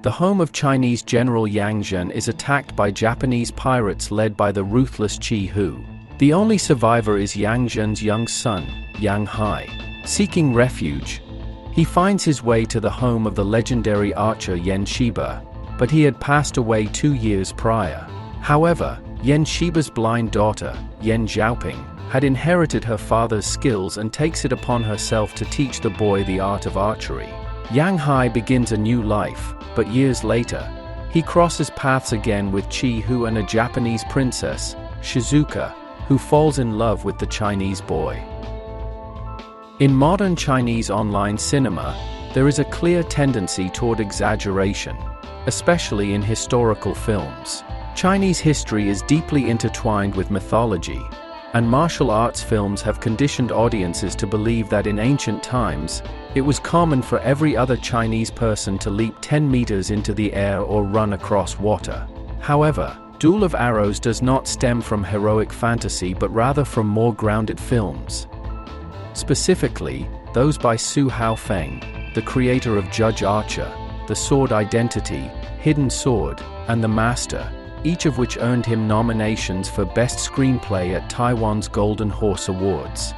The home of Chinese General Yang Zhen is attacked by Japanese pirates led by the ruthless Qi Hu. The only survivor is Yang Zhen's young son, Yang Hai. Seeking refuge, he finds his way to the home of the legendary archer Yan Shiba, but he had passed away 2 years prior. However, Yan Shiba's blind daughter, Yan Zhaoping, had inherited her father's skills and takes it upon herself to teach the boy the art of archery. Yang Hai begins a new life, but years later, he crosses paths again with Qi Hu and a Japanese princess, Shizuka, who falls in love with the Chinese boy. In modern Chinese online cinema, there is a clear tendency toward exaggeration, especially in historical films. Chinese history is deeply intertwined with mythology, and martial arts films have conditioned audiences to believe that in ancient times, it was common for every other Chinese person to leap 10 meters into the air or run across water. However, Duel of Arrows does not stem from heroic fantasy but rather from more grounded films. Specifically, those by Su Haofeng, the creator of Judge Archer, The Sword Identity, Hidden Sword, and The Master, each of which earned him nominations for Best Screenplay at Taiwan's Golden Horse Awards.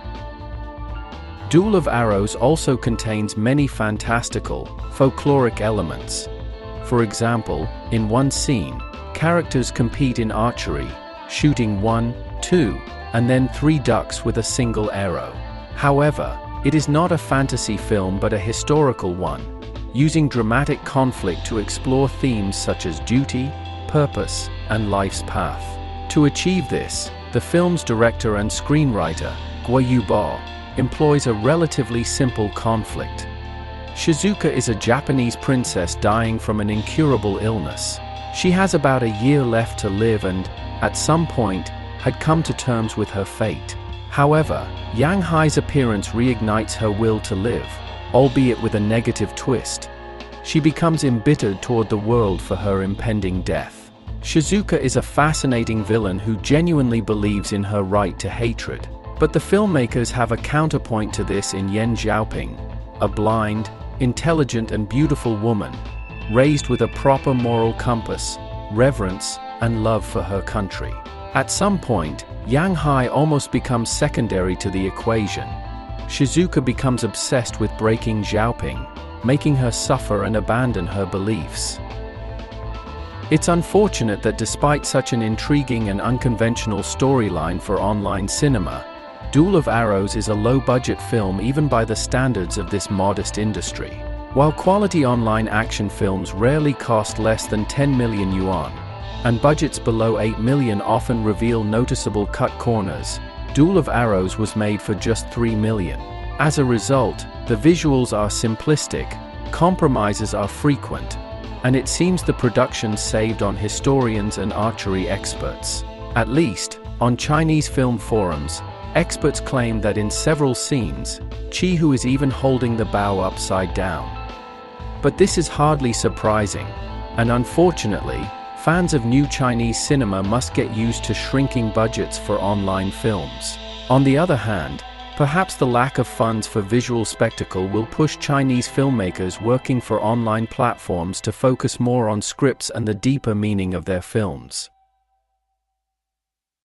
Duel of Arrows also contains many fantastical, folkloric elements. For example, in one scene, characters compete in archery, shooting 1, 2, and then 3 ducks with a single arrow. However, it is not a fantasy film but a historical one, using dramatic conflict to explore themes such as duty, purpose, and life's path. To achieve this, the film's director and screenwriter, Guo Yu-Bo, employs a relatively simple conflict. Shizuka is a Japanese princess dying from an incurable illness. She has about a year left to live and, at some point, had come to terms with her fate. However, Yang Hai's appearance reignites her will to live, albeit with a negative twist. She becomes embittered toward the world for her impending death. Shizuka is a fascinating villain who genuinely believes in her right to hatred. But the filmmakers have a counterpoint to this in Yan Zhaoping, a blind, intelligent and beautiful woman, raised with a proper moral compass, reverence, and love for her country. At some point, Yang Hai almost becomes secondary to the equation. Shizuka becomes obsessed with breaking Zhaoping, making her suffer and abandon her beliefs. It's unfortunate that despite such an intriguing and unconventional storyline for online cinema, Duel of Arrows is a low-budget film even by the standards of this modest industry. While quality online action films rarely cost less than 10 million yuan, and budgets below 8 million often reveal noticeable cut corners, Duel of Arrows was made for just 3 million. As a result, the visuals are simplistic, compromises are frequent, and it seems the production saved on historians and archery experts. At least, on Chinese film forums, experts claim that in several scenes, Qi Hu is even holding the bow upside down. But this is hardly surprising, and unfortunately, fans of new Chinese cinema must get used to shrinking budgets for online films. On the other hand, perhaps the lack of funds for visual spectacle will push Chinese filmmakers working for online platforms to focus more on scripts and the deeper meaning of their films.